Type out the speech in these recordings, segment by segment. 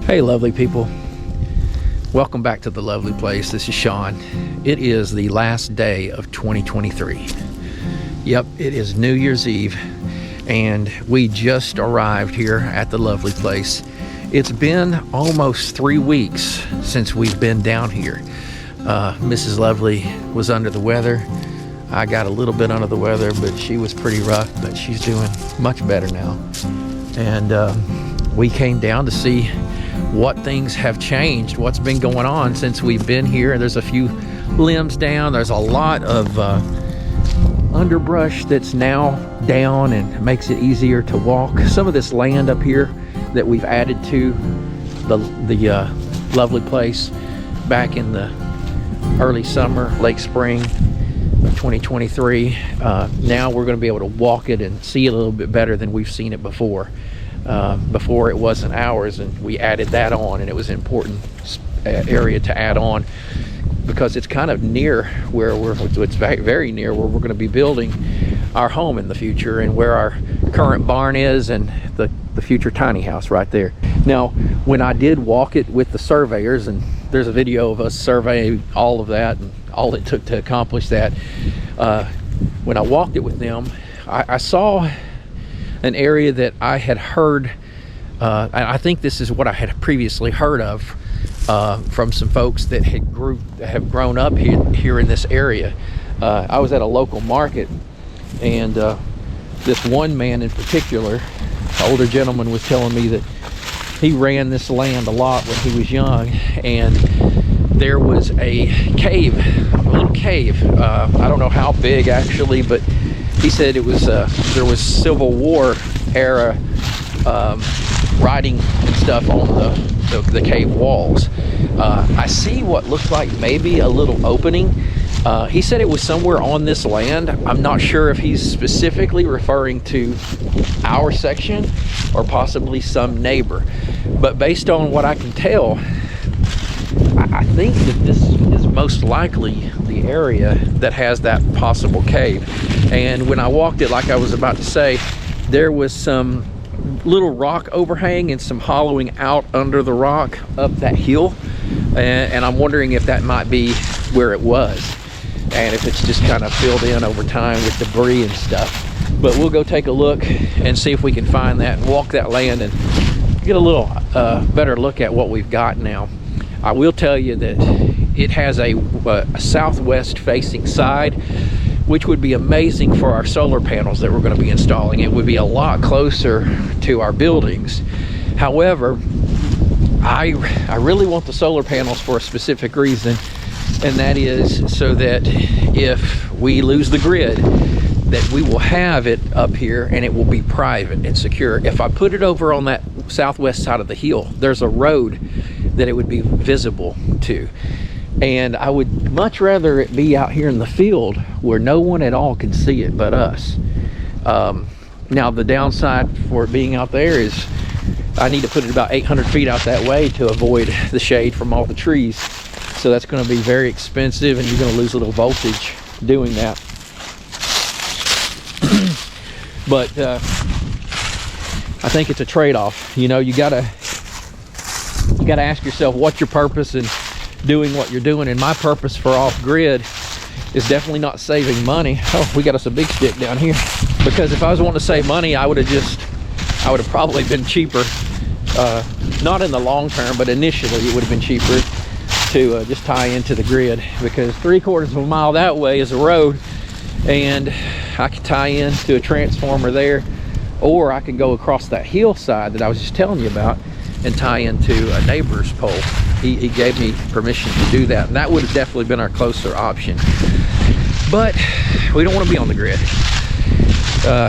Hey lovely people, welcome back to the lovely place. This is Sean. It is the last day of 2023. Yep, it is New Year's Eve and we just arrived here at the lovely place. It's been almost 3 weeks since we've been down here. Mrs. Lovely was under the weather. I got a little bit under the weather, but she was pretty rough, but she's doing much better now. And we came down to see what things have changed, what's been going on since we've been here. There's a few limbs down. There's a lot of underbrush that's now down and makes it easier to walk. Some of this land up here that we've added to the lovely place back in the early summer, late spring of 2023. Now we're going to be able to walk it and see it a little bit better than we've seen it before. Before it wasn't ours, and we added that on, and it was an important area to add on because it's kind of near where it's very near where we're going to be building our home in the future, and where our current barn is, and the future tiny house right there. Now, when I did walk it with the surveyors, and there's a video of us surveying all of that and all it took to accomplish that, when I walked it with them, I saw an area that I had heard, and I think this is what I had previously heard of from some folks that have grown up here in this area. I was at a local market, and this one man in particular, an older gentleman, was telling me that he ran this land a lot when he was young, and there was a little cave. I don't know how big actually, but he said it was there was Civil War era writing and stuff on the cave walls. I see what looked like maybe a little opening. He said it was somewhere on this land. I'm not sure if he's specifically referring to our section or possibly some neighbor, but based on what I can tell, I think that this is most likely the area that has that possible cave. And when I walked it, like I was about to say, there was some little rock overhang and some hollowing out under the rock up that hill, and I'm wondering if that might be where it was, and if it's just kind of filled in over time with debris and stuff. But we'll go take a look and see if we can find that and walk that land and get a little better look at what we've got now. I will tell you that it has a southwest facing side, which would be amazing for our solar panels that we're going to be installing. It would be a lot closer to our buildings. However, I really want the solar panels for a specific reason, and that is so that if we lose the grid, that we will have it up here and it will be private and secure. If I put it over on that southwest side of the hill, there's a road that it would be visible to, and I would much rather it be out here in the field where no one at all can see it but us. Now the downside for it being out there is I need to put it about 800 feet out that way to avoid the shade from all the trees, so that's going to be very expensive, and you're going to lose a little voltage doing that. But I think it's a trade-off. You know, you gotta ask yourself what's your purpose in doing what you're doing, and my purpose for off-grid is definitely not saving money. Oh, we got us a big stick down here, because if I was wanting to save money, I would have probably been cheaper, not in the long term, but initially it would have been cheaper to just tie into the grid, because 3/4 of a mile that way is a road, and I could tie in to a transformer there, or I could go across that hillside that I was just telling you about and tie into a neighbor's pole. He gave me permission to do that, and that would have definitely been our closer option. But we don't want to be on the grid.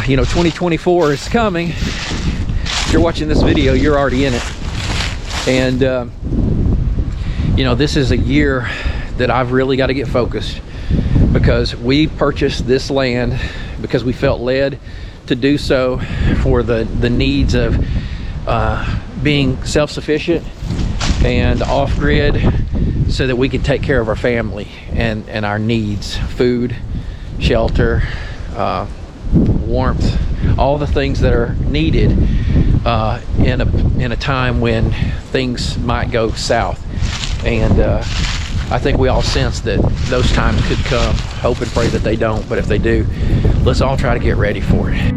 You know, 2024 is coming. If you're watching this video, you're already in it. And you know, this is a year that I've really got to get focused, because we purchased this land because we felt led to do so for the needs of being self-sufficient and off-grid, so that we could take care of our family and our needs: food, shelter, warmth, all the things that are needed in a time when things might go south. And I think we all sense that those times could come. Hope and pray that they don't, but if they do, let's all try to get ready for it.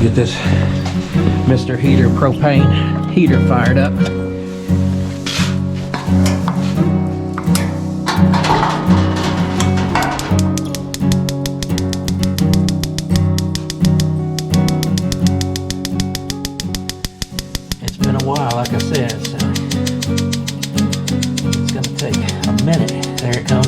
Get this Mr. Heater propane heater fired up. It's been a while, like I said, so it's gonna take a minute. There it comes.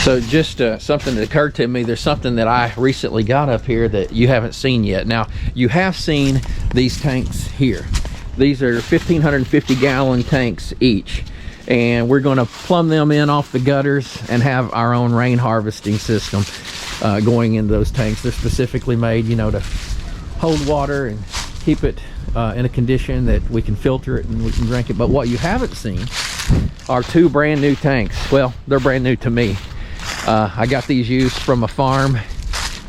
So just something that occurred to me, there's something that I recently got up here that you haven't seen yet. Now, you have seen these tanks here. These are 1,550 gallon tanks each. And we're gonna plumb them in off the gutters and have our own rain harvesting system going into those tanks. They're specifically made, you know, to hold water and keep it in a condition that we can filter it and we can drink it. But what you haven't seen are two brand new tanks. Well, they're brand new to me. I got these used from a farm.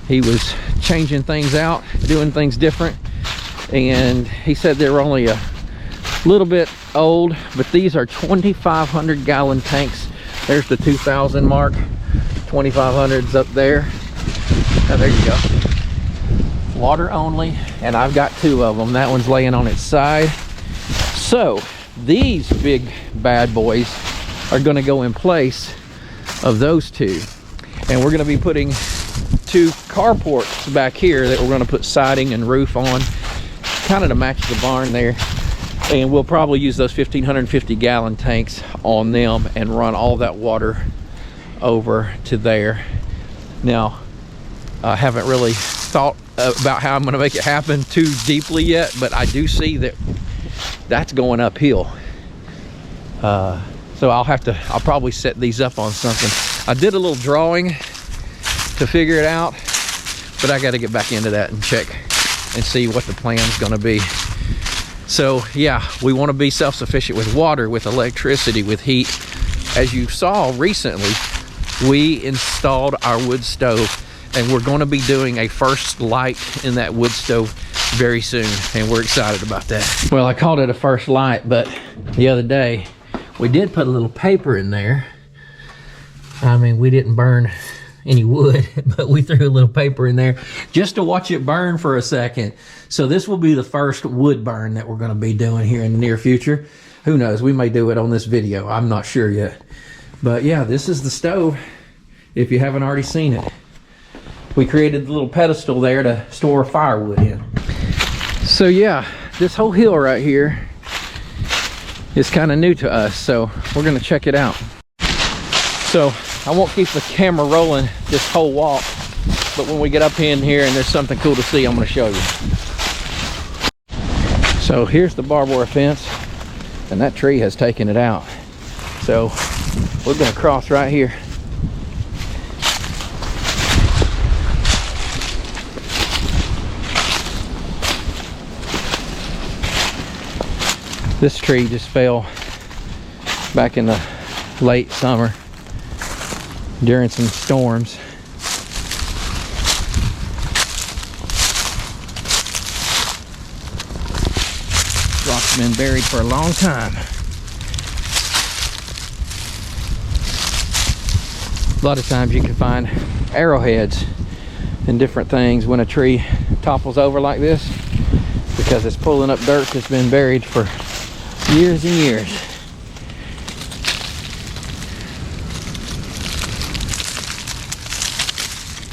He was changing things out, doing things different, and he said they were only a little bit old, but these are 2,500 gallon tanks. There's the 2,000 mark. 2,500's up there. Oh, there you go. Water only, and I've got two of them. That one's laying on its side. So these big bad boys are going to go in place of those two, and we're going to be putting two carports back here that we're going to put siding and roof on, kind of to match the barn there, and we'll probably use those 1,550 gallon tanks on them and run all that water over to there. Now, I haven't really thought about how I'm going to make it happen too deeply yet, but I do see that that's going uphill. So I'll probably set these up on something. I did a little drawing to figure it out, but I got to get back into that and check and see what the plan's going to be. So yeah, we want to be self-sufficient with water, with electricity, with heat. As you saw recently, we installed our wood stove, and we're going to be doing a first light in that wood stove very soon, and we're excited about that. Well, I called it a first light, but the other day we did put a little paper in there. I mean, we didn't burn any wood, but we threw a little paper in there just to watch it burn for a second. So this will be the first wood burn that we're going to be doing here in the near future. Who knows, we may do it on this video. I'm not sure yet. But yeah, this is the stove, if you haven't already seen it. We created the little pedestal there to store firewood in. So yeah, this whole hill right here is kind of new to us, so we're gonna check it out. So I won't keep the camera rolling this whole walk, but when we get up in here and there's something cool to see, I'm gonna show you. So here's the barbed wire fence, and that tree has taken it out. So we're gonna cross right here. This tree just fell back in the late summer during some storms. Rock's been buried for a long time. A lot of times you can find arrowheads and different things when a tree topples over like this, because it's pulling up dirt that's been buried for years and years.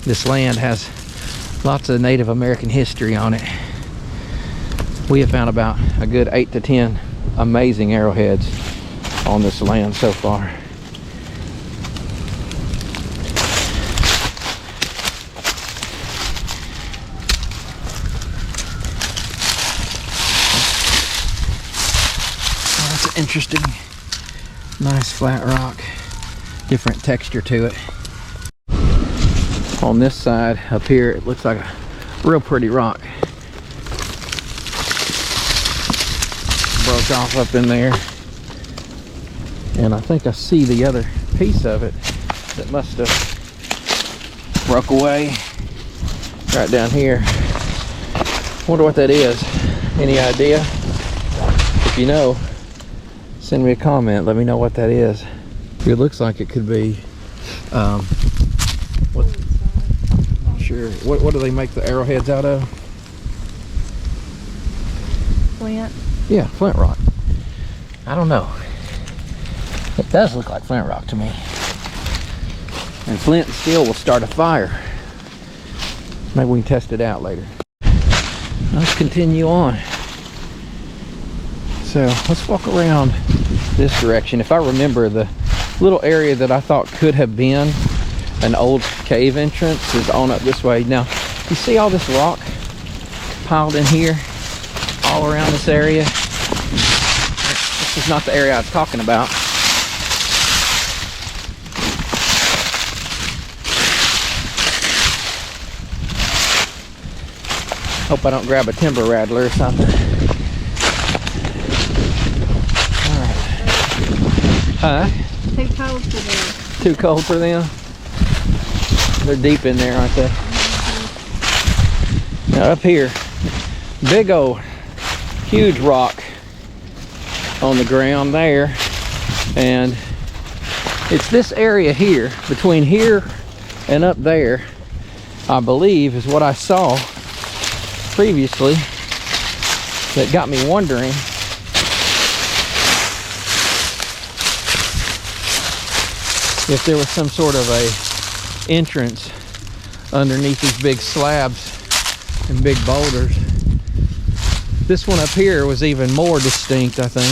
This land has lots of Native American history on it. We have found about a good 8 to 10 amazing arrowheads on this land so far. That's an interesting, nice flat rock, different texture to it. On this side up here, it looks like a real pretty rock. Broke off up in there, and I think I see the other piece of it that must have broke away right down here. Wonder what that is. Any idea? If you know, send me a comment, let me know what that is. It looks like it could be sure. What do they make the arrowheads out of? Flint. Yeah, flint rock. I don't know. It does look like flint rock to me. And flint and steel will start a fire. Maybe we can test it out later. Let's continue on. So let's walk around this direction. If I remember, the little area that I thought could have been an old cave entrance is on up this way. Now, you see all this rock piled in here, all around this area? This is not the area I was talking about. Hope I don't grab a timber rattler or something. All right. Huh? Too cold for them. Too cold for them? They're deep in there, aren't they? Now up here, big old, huge rock on the ground there. And it's this area here, between here and up there, I believe is what I saw previously that got me wondering if there was some sort of a entrance underneath these big slabs and big boulders. This one up here was even more distinct, I think.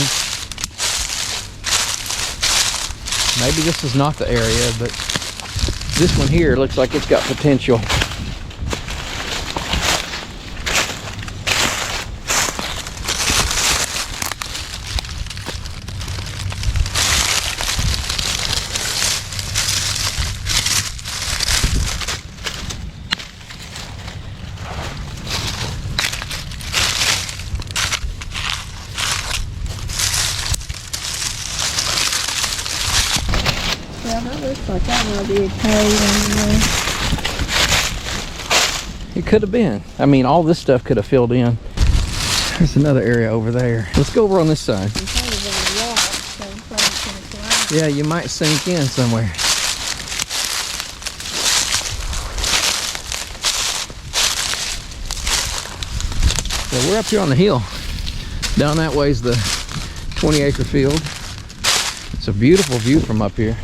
Maybe this is not the area, but this one here looks like it's got potential. Yeah, that looks like that might be a cave under there. It could have been. I mean, all this stuff could have filled in. There's another area over there. Let's go over on this side. I'm kind of on a rock, so I'm probably gonna climb. Yeah, you might sink in somewhere. So we're up here on the hill. Down that way is the 20-acre field. It's a beautiful view from up here.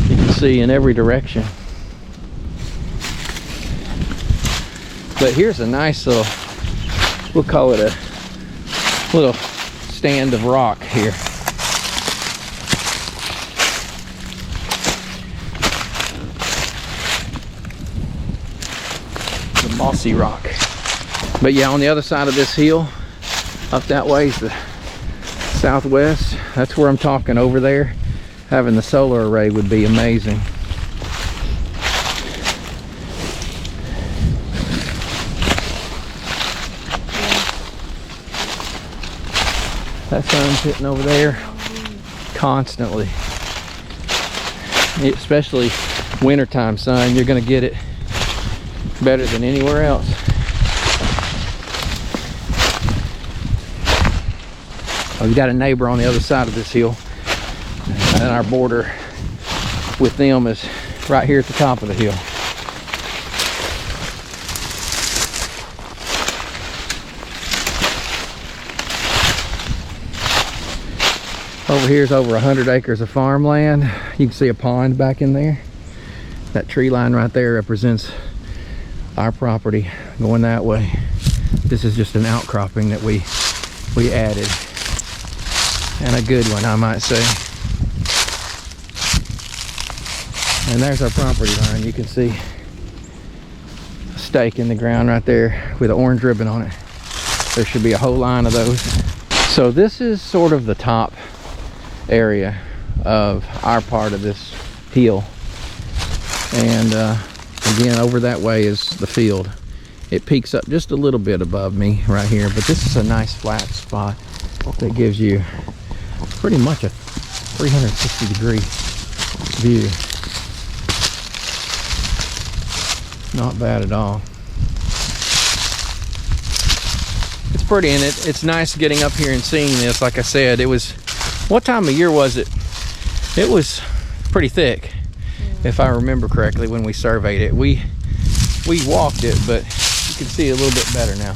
You can see in every direction. But here's a nice little, we'll call it a little stand of rock here. The mossy rock. But yeah, on the other side of this hill, up that way is the southwest. That's where I'm talking, over there. Having the solar array would be amazing. That sun's hitting over there constantly. Especially wintertime sun, you're gonna get it better than anywhere else. Oh, we got a neighbor on the other side of this hill, and our border with them is right here at the top of the hill. Over here is over 100 acres of farmland. You can see a pond back in there. That tree line right there represents our property going that way. This is just an outcropping that we added. And a good one, I might say. And there's our property line. You can see a stake in the ground right there with an orange ribbon on it. There should be a whole line of those. So this is sort of the top area of our part of this hill. And again, over that way is the field. It peaks up just a little bit above me right here, but this is a nice flat spot that gives you pretty much a 360-degree view. Not bad at all. It's pretty, and it's nice getting up here and seeing this. Like I said, it was, what time of year was it? It was pretty thick, if I remember correctly, when we surveyed it. We walked it, but you can see a little bit better now.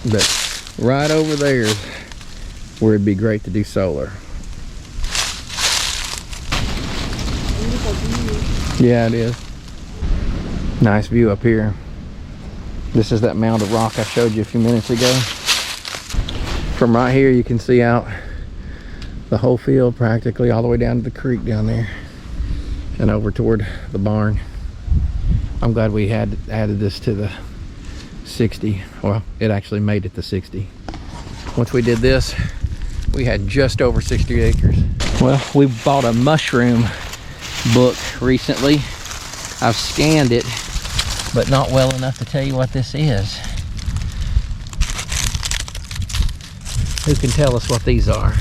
But right over there is where it'd be great to do solar. Yeah, it is. Nice view up here. This is that mound of rock I showed you a few minutes ago. From right here you can see out the whole field practically all the way down to the creek down there and over toward the barn. I'm glad we had added this to the 60. Well, it actually made it to 60. Once we did this, we had just over 60 acres. Well, we bought a mushroom book recently. I've scanned it, but not well enough to tell you what this is. Who can tell us what these are?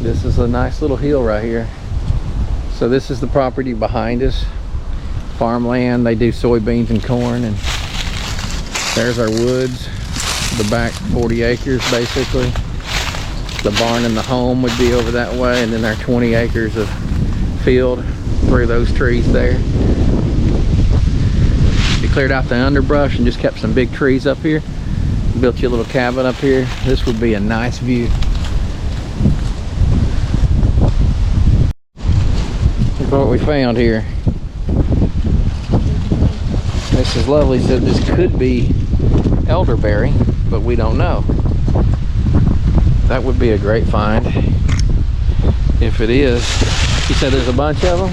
This is a nice little hill right here. So this is the property behind us. Farmland, they do soybeans and corn, and there's our woods. The back 40 acres basically. The barn and the home would be over that way, and then our 20 acres of field through those trees there. You cleared out the underbrush and just kept some big trees up here. Built you a little cabin up here. This would be a nice view. Look what we found here. Mrs. Lovely said this could be elderberry, but we don't know. That would be a great find if it is. You said there's a bunch of them?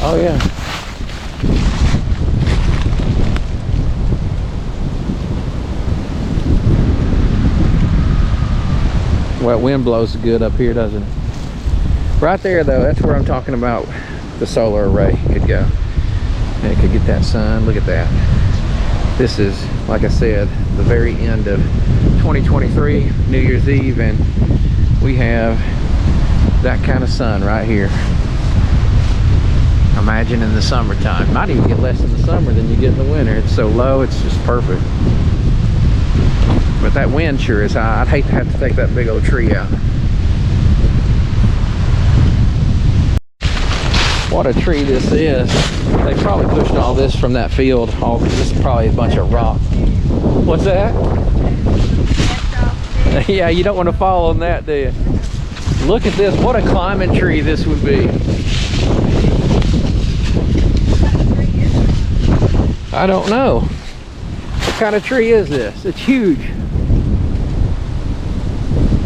Oh yeah. Well, wind blows good up here, doesn't it? Right there though, that's where I'm talking about the solar array could go. And it could get that sun. Look at that. This is, like I said, the very end of 2023, New Year's Eve, and we have that kind of sun right here. Imagine in the summertime. Might even get less in the summer than you get in the winter. It's so low, it's just perfect. But that wind sure is high. I'd hate to have to take that big old tree out. What a tree this is. They probably pushed all this from that field. This is probably a bunch of rock. What's that? Yeah, you don't want to fall on that, do you? Look at this. What a climbing tree this would be. I don't know. What kind of tree is this? It's huge.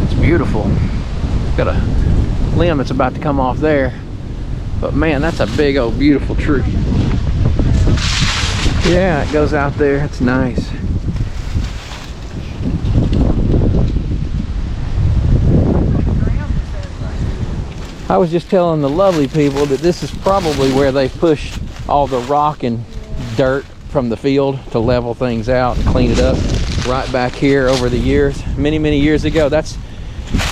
It's beautiful. Got a limb that's about to come off there. But man, that's a big old beautiful tree. Yeah, it goes out there. It's nice. I was just telling the lovely people that this is probably where they pushed all the rock and dirt from the field to level things out and clean it up. Right back here over the years, many years ago. That's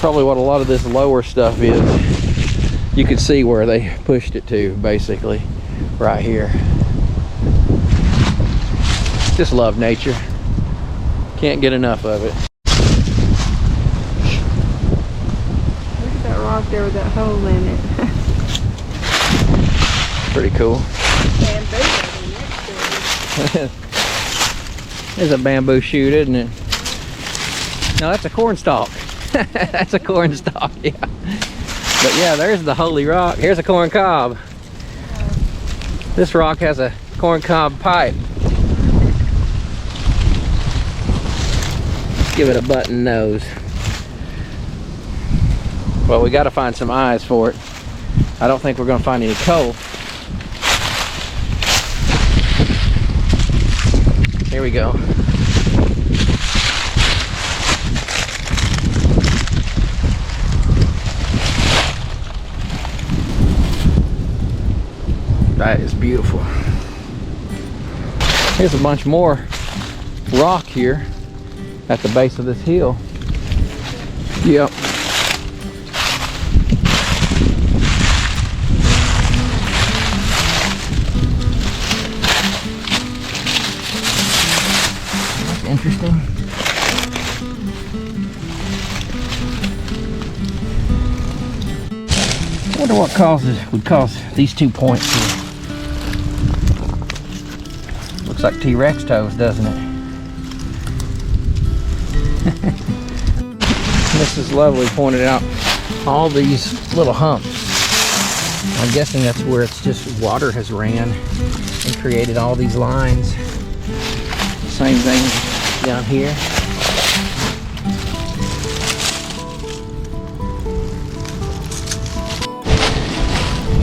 probably what a lot of this lower stuff is. You can see where they pushed it to, basically, right here. Just love nature. Can't get enough of it. Look at that rock there with that hole in it. Pretty cool. Bamboo right next to it. There's a bamboo shoot, isn't it? No, that's a corn stalk. That's a corn stalk, yeah. But yeah, there's the holy rock. Here's a corn cob. This rock has a corn cob pipe. Let's give it a button nose. Well, we got to find some eyes for it. I don't think we're going to find any coal. Here we go. That is beautiful. Here's a bunch more rock here at the base of this hill. Yep. Interesting. I wonder what would cause these 2 points here. Looks like T-Rex toes, doesn't it? Mrs. Lovely pointed out all these little humps. I'm guessing that's where it's just water has ran and created all these lines. Same thing down here.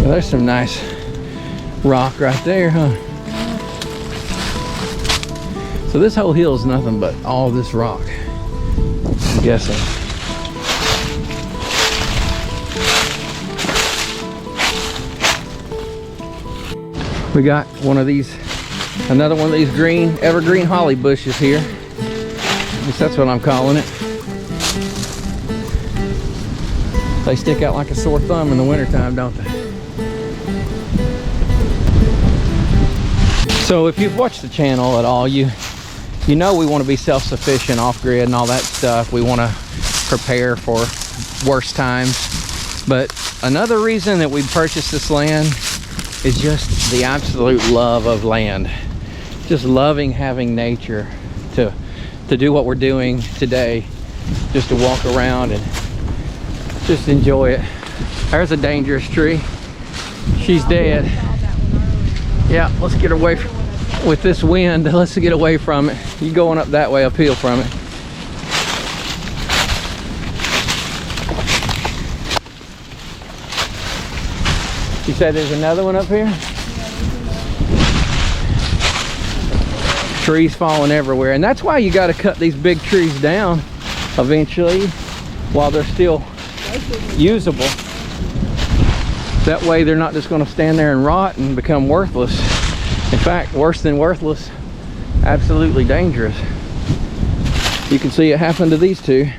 Well, there's some nice rock right there, huh? So this whole hill is nothing but all this rock, I'm guessing. We got one of these, another one of these green, evergreen holly bushes here. At least that's what I'm calling it. They stick out like a sore thumb in the wintertime, don't they? So if you've watched the channel at all, you know we want to be self-sufficient, off-grid and all that stuff. We want to prepare for worse times. But another reason that we purchased this land is just the absolute love of land. Just loving having nature to do what we're doing today. Just to walk around and just enjoy it. There's a dangerous tree. She's dead. Yeah, let's get away with this wind. Let's get away from it. You going up that way, uphill from it. You said there's another one up here? Trees falling everywhere, and that's why you got to cut these big trees down eventually while they're still usable. That way they're not just going to stand there and rot and become worthless. In fact, worse than worthless, absolutely dangerous. You can see it happen to these two.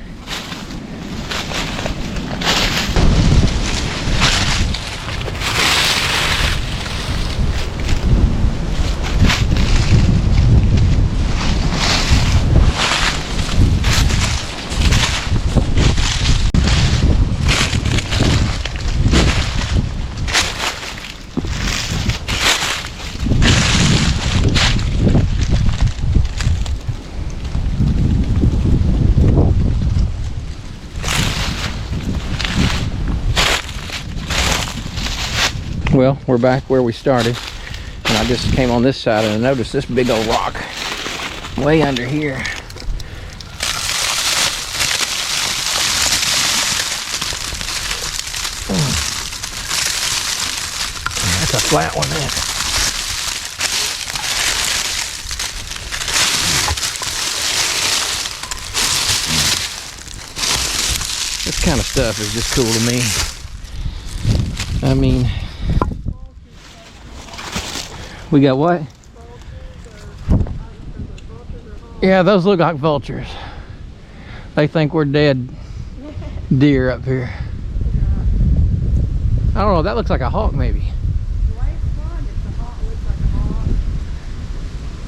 Well, we're back where we started, and I just came on this side and I noticed this big old rock way under here. That's a flat one there. This kind of stuff is just cool to me. I mean, we got what? Yeah, those look like vultures. They think we're dead deer up here. I don't know, that looks like a hawk maybe. The way it's done, it's a hawk, looks like a hawk.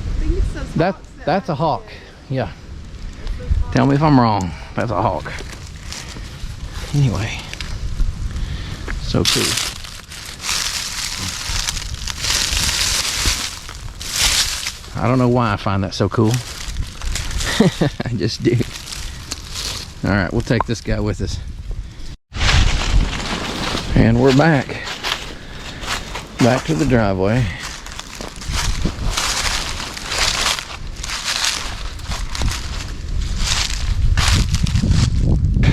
I think it's those That's a hawk. Yeah. Tell me if I'm wrong. That's a hawk. Anyway, so cool. I don't know why I find that so cool. I just do. All right, we'll take this guy with us. And we're back to the driveway.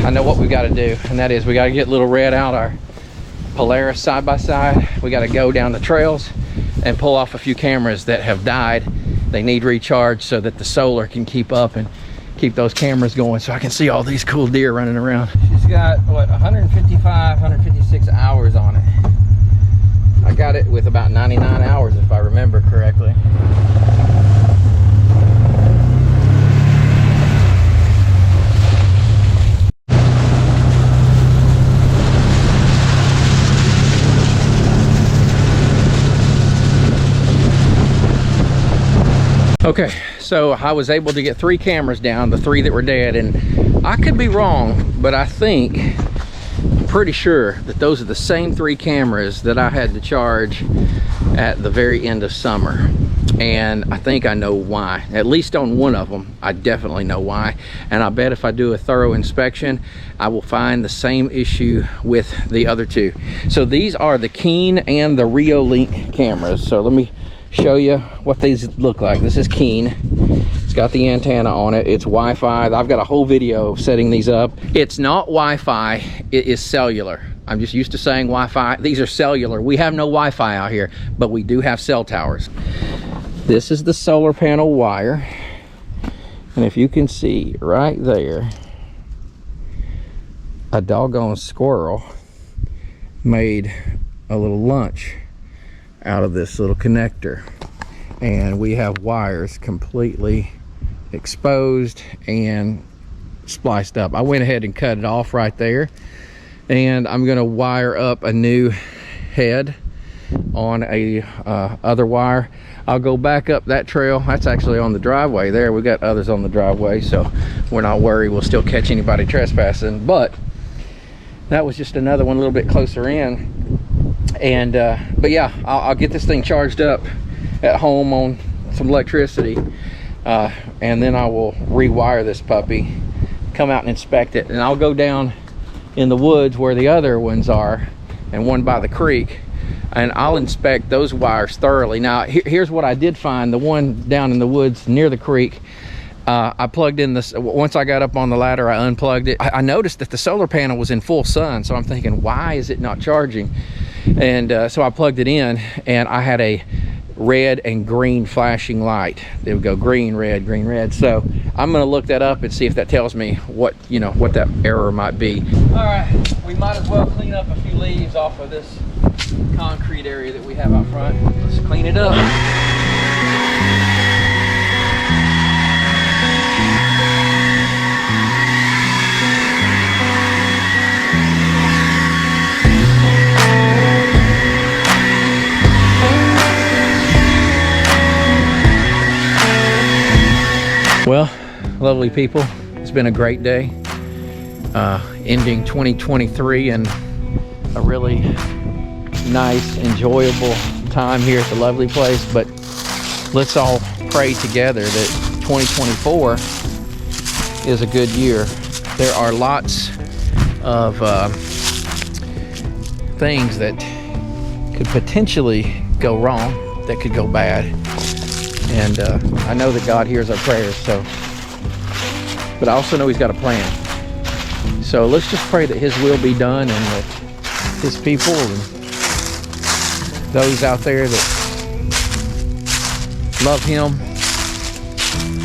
I know what we got to do, and that is we got to get Little Red out our Polaris side by side. We got to go down the trails and pull off a few cameras that have died. They need recharge so that the solar can keep up and keep those cameras going, so I can see all these cool deer running around. She's got what, 155, 156 hours on it. I got it with about 99 hours if I remember correctly. Okay, so I was able to get 3 cameras down, the 3 that were dead, and I could be wrong, but I'm pretty sure that those are the same 3 cameras that I had to charge at the very end of summer. And I think I know why. At least on one of them, I definitely know why. And I bet if I do a thorough inspection, I will find the same issue with the other 2. So these are the Keen and the Reolink cameras. So let me show you what these look like. This is Keen. It's got the antenna on it. It's Wi-Fi. I've got a whole video of setting these up. It's not Wi-Fi, it is cellular. I'm just used to saying Wi-Fi. These are cellular. We have no Wi-Fi out here, but we do have cell towers. This is the solar panel wire, and if you can see right there, a doggone squirrel made a little lunch out of this little connector, and we have wires completely exposed and spliced up. I went ahead and cut it off right there, and I'm going to wire up a new head on a other wire. I'll go back up that trail. That's actually on the driveway there. We got others on the driveway, so we're not worried we'll still catch anybody trespassing. But that was just another one a little bit closer in. And but yeah, I'll get this thing charged up at home on some electricity, and then I will rewire this puppy, come out and inspect it, and I'll go down in the woods where the other ones are and one by the creek, and I'll inspect those wires thoroughly. Now here's what I did find. The one down in the woods near the creek, I plugged in this. Once I got up on the ladder, I unplugged it. I noticed that the solar panel was in full sun, so I'm thinking, why is it not charging? And so I plugged it in, and I had a red and green flashing light. It would go green, red, green, red. So I'm going to look that up and see if that tells me what, you know, what that error might be. All right, we might as well clean up a few leaves off of this concrete area that we have out front. Let's clean it up. Well, lovely people, it's been a great day, ending 2023 and a really nice, enjoyable time here at the lovely place. But let's all pray together that 2024 is a good year. There are lots of things that could potentially go wrong, that could go bad. And I know that God hears our prayers, so, but I also know He's got a plan. So let's just pray that His will be done, and that His people and those out there that love Him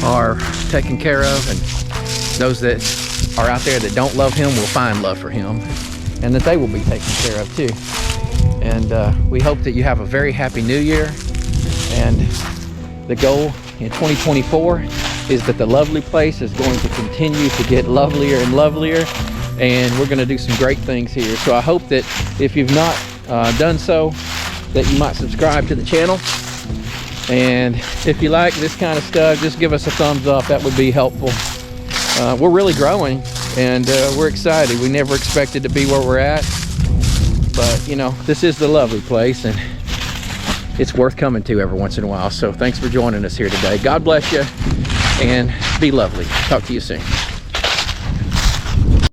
are taken care of, and those that are out there that don't love Him will find love for Him, and that they will be taken care of too. And we hope that you have a very happy new year. And the goal in 2024 is that the lovely place is going to continue to get lovelier and lovelier, and we're going to do some great things here. So I hope that if you've not done so, that you might subscribe to the channel And if you like this kind of stuff, just give us a thumbs up. That would be helpful. We're really growing, and we're excited. We never expected to be where we're at, but you know, this is the lovely place, and it's worth coming to every once in a while. So thanks for joining us here today. God bless you, and be lovely. Talk to you soon.